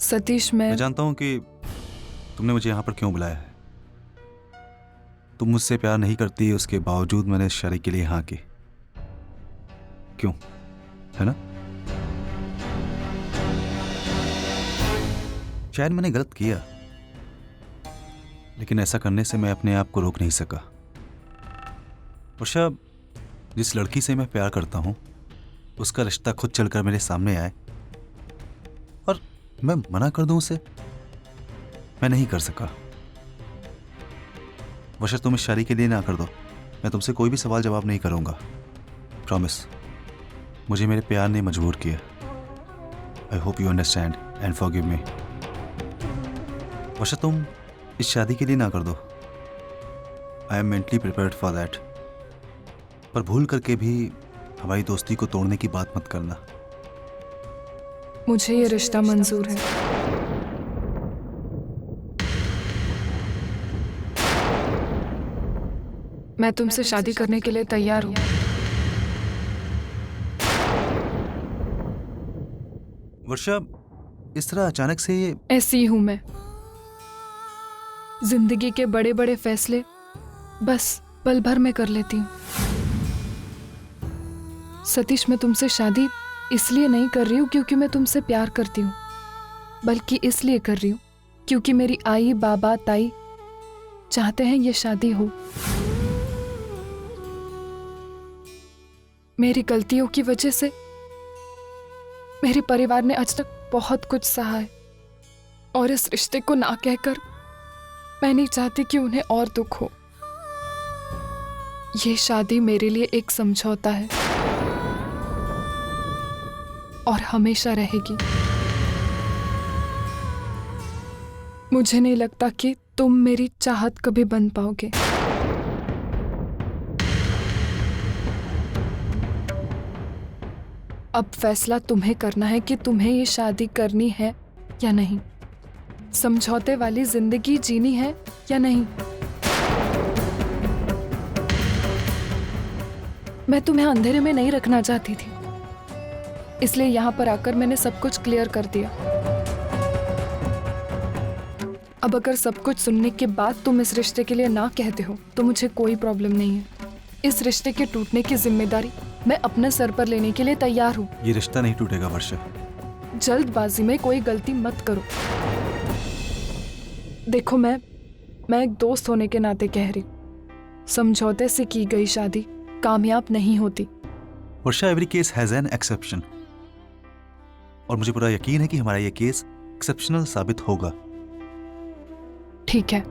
सतीश, मैं जानता हूं कि तुमने मुझे यहाँ पर क्यों बुलाया है। तुम मुझसे प्यार नहीं करती, उसके बावजूद मैंने शादी के लिए हाँ की। क्यों, है ना? शायद मैंने गलत किया, लेकिन ऐसा करने से मैं अपने आप को रोक नहीं सका। वर्षा, जिस लड़की से मैं प्यार करता हूं उसका रिश्ता खुद चलकर मेरे सामने आए और मैं मना कर दूं उसे, मैं नहीं कर सका। वर्षा, तुम इस शादी के लिए ना कर दो। मैं तुमसे कोई भी सवाल जवाब नहीं करूंगा, प्रॉमिस। मुझे मेरे प्यार ने मजबूर किया। I hope you understand and forgive me. Varsha, तुम इस शादी के लिए ना कर दो। I am mentally prepared for that. पर भूल करके भी हमारी दोस्ती को तोड़ने की बात मत करना। मुझे ये रिश्ता मंजूर है। मैं तुमसे शादी करने के लिए तैयार हूं। वर्षा, इस तरह अचानक से ये ऐसी हूं मैं। जिंदगी के बड़े बड़े फैसले बस पल भर में कर लेती हूं। सतीश, मैं तुमसे शादी इसलिए नहीं कर रही हूं क्योंकि मैं तुमसे प्यार करती हूं, बल्कि इसलिए कर रही हूं क्योंकि मेरी आई, बाबा, ताई चाहते हैं ये शादी हो। मेरी गलतियों की वजह से मेरे परिवार ने आज तक बहुत कुछ सहा है और इस रिश्ते को ना कहकर मैं नहीं चाहती कि उन्हें और दुख हो। ये शादी मेरे लिए एक समझौता है और हमेशा रहेगी। मुझे नहीं लगता कि तुम मेरी चाहत कभी बन पाओगे। अब फैसला तुम्हें करना है कि तुम्हें ये शादी करनी है या नहीं, समझौते वाली जिंदगी जीनी है या नहीं। मैं तुम्हें अंधेरे में नहीं रखना चाहती थी, इसलिए यहां पर आकर मैंने सब कुछ क्लियर कर दिया। अब अगर सब कुछ सुनने के बाद तुम इस रिश्ते के लिए ना कहते हो तो मुझे कोई प्रॉब्लम नहीं है। इस रिश्ते के टूटने की जिम्मेदारी मैं अपने सर पर लेने के लिए तैयार हूँ। ये रिश्ता नहीं टूटेगा वर्षा। जल्दबाजी में कोई गलती मत करो। देखो, मैं एक दोस्त होने के नाते कह रही हूँ, समझौते से की गई शादी कामयाब नहीं होती। Varsha, every case has an exception और मुझे पूरा यकीन है कि हमारा ये केस एक्सेप्शनल साबित होगा। ठीक है,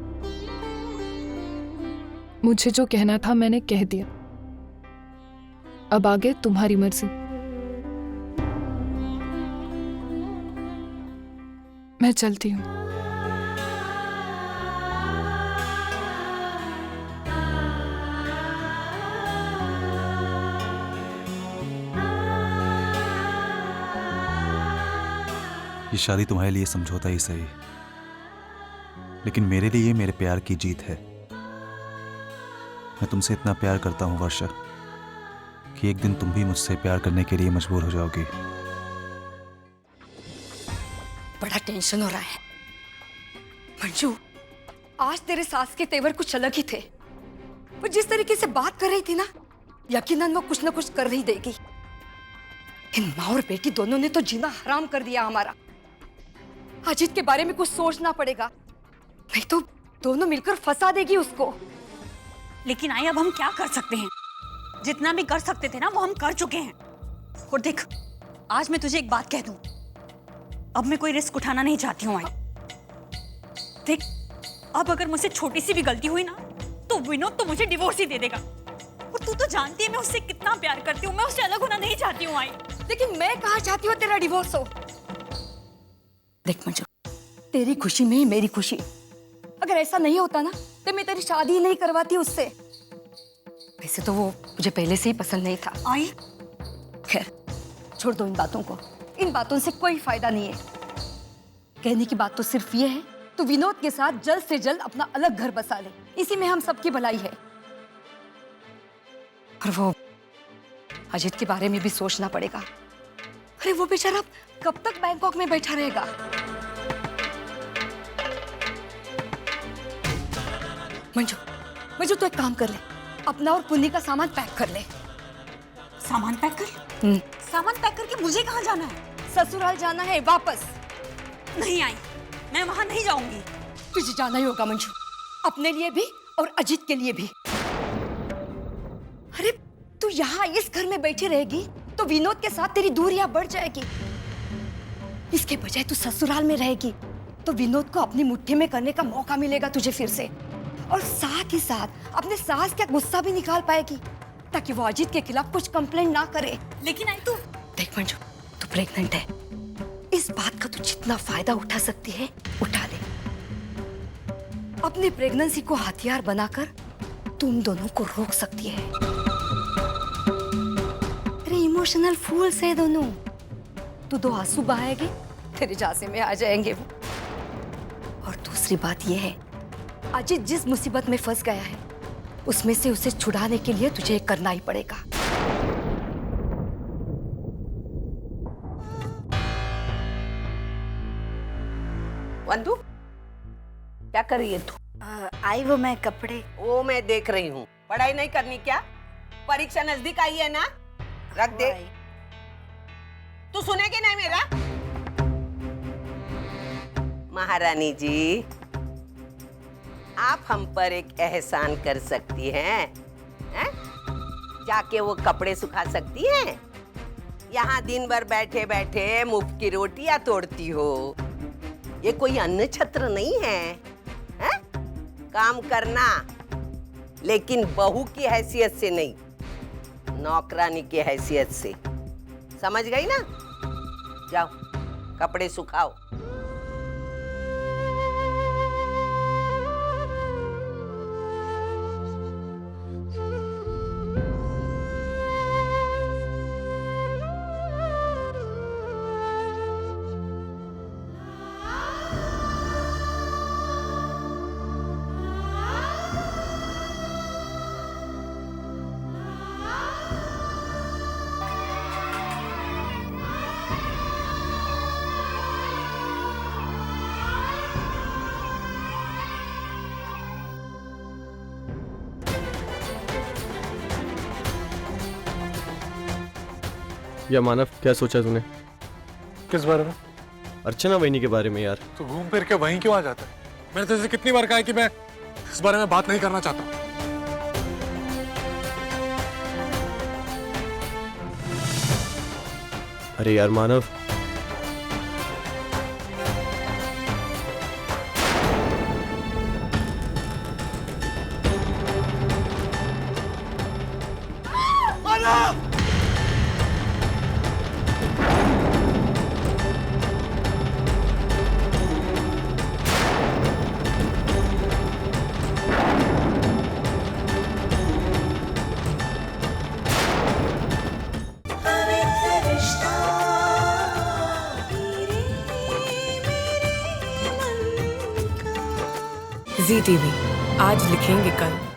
मुझे जो कहना था मैंने कह दिया। अब आगे तुम्हारी मर्जी। मैं चलती हूँ। ये शादी तुम्हारे लिए समझौता ही सही, लेकिन मेरे लिए मेरे प्यार की जीत है। मैं तुमसे इतना प्यार करता हूं वर्षा कि एक दिन तुम भी मुझसे प्यार करने के लिए मजबूर हो जाओगी। बड़ा टेंशन हो रहा है मंजू। आज तेरे सास के तेवर कुछ अलग ही थे। वो जिस तरीके से बात कर रही थी ना, यकीनन वो कुछ ना कुछ कर ही देगी। इन माँ और बेटी दोनों ने तो जीना हराम कर दिया हमारा। अजीत के बारे में कुछ सोचना पड़ेगा, नहीं तो दोनों मिलकर फंसा देगी उसको। लेकिन आई, अब हम क्या कर सकते हैं? जितना भी कर सकते थे ना वो हम कर चुके हैं। और देख, आज मैं तुझे एक बात कह दूं, अब मैं कोई रिस्क उठाना नहीं चाहती हूँ। आई देख, अब अगर मुझसे छोटी सी भी गलती हुई ना तो विनोद तो मुझे डिवोर्स ही दे देगा। और तू तो जानती है मैं उससे कितना प्यार करती हूँ। मैं उससे अलग होना नहीं चाहती हूँ। आई, लेकिन मैं कहाँ चाहती हूँ तेरा डिवोर्स हो। देख मंजू, तेरी खुशी में ही मेरी खुशी। अगर ऐसा नहीं होता ना तो मैं तेरी शादी ही नहीं करवाती उससे। वैसे तो वो मुझे पहले से ही पसंद नहीं था। आई, खैर छोड़ दो इन बातों को। इन बातों से कोई फायदा नहीं है। कहने की बात तो सिर्फ ये है, तू विनोद के साथ जल्द से जल्द अपना अलग घर बसा ले। इसी में हम सबकी भलाई है। और वो अजीत के बारे में भी सोचना पड़ेगा। अरे वो बेचारा कब तक बैंकॉक में बैठा रहेगा। मंजू, मंजू तो एक काम कर ले, अपना और पुन्नी का सामान पैक कर ले। सामान पैक कर? सामान पैक करके मुझे कहाँ जाना है? ससुराल जाना है वापस। नहीं आई, मैं वहां नहीं जाऊंगी। तुझे जाना ही होगा मंजू, अपने लिए भी और अजीत के लिए भी। अरे तू यहाँ इस घर में बैठी रहेगी तो विनोद के साथ तेरी दूरियां बढ़ जाएगी। इसके बजाय तू ससुराल में रहेगी तो विनोद को अपनी मुट्ठी में करने का मौका मिलेगा तुझे फिर से, और साथ ही साथ अपने सास का गुस्सा भी निकाल पाएगी ताकि वो अजीत के खिलाफ कुछ कंप्लेंट ना करे। लेकिन आई तू देख मंजू, तू प्रेग्नेंट है, इस बात का तू जितना फायदा उठा सकती है उठा ले। अपनी प्रेगनेंसी को हथियार बनाकर तुम दोनों को रोक सकती है। तेरे इमोशनल फूल्स है दोनों, तू दो आंसू बहाएगी, तेरे झांसे में आ जाएंगे वो। और दूसरी बात यह है, अजीत जिस मुसीबत में फंस गया है उसमें से उसे छुड़ाने के लिए तुझे करना ही पड़ेगा। वंदू, क्या कर रही है तू? आई वो मैं कपड़े। वो मैं देख रही हूँ। पढ़ाई नहीं करनी क्या? परीक्षा नजदीक आई है ना, रख दे। तू सुनेगी नहीं मेरा? महारानी जी, आप हम पर एक एहसान कर सकती हैं, हैं? जाके वो कपड़े सुखा सकती हैं? यहाँ दिन भर बैठे बैठे मुफ्त की रोटियां तोड़ती हो। ये कोई अन्न छत्र नहीं है, हैं? काम करना, लेकिन बहू की हैसियत से नहीं, नौकरानी की हैसियत से। समझ गई ना? जाओ कपड़े सुखाओ। या मानव, क्या सोचा तूने? किस बारे में? अर्चना वहीनी के बारे में यार। तो घूम फिर के वहीं क्यों आ जाता है? मैंने तुझसे कितनी बार कहा है कि मैं इस बारे में बात नहीं करना चाहता। अरे यार मानव, जी टीवी आज लिखेंगे कल।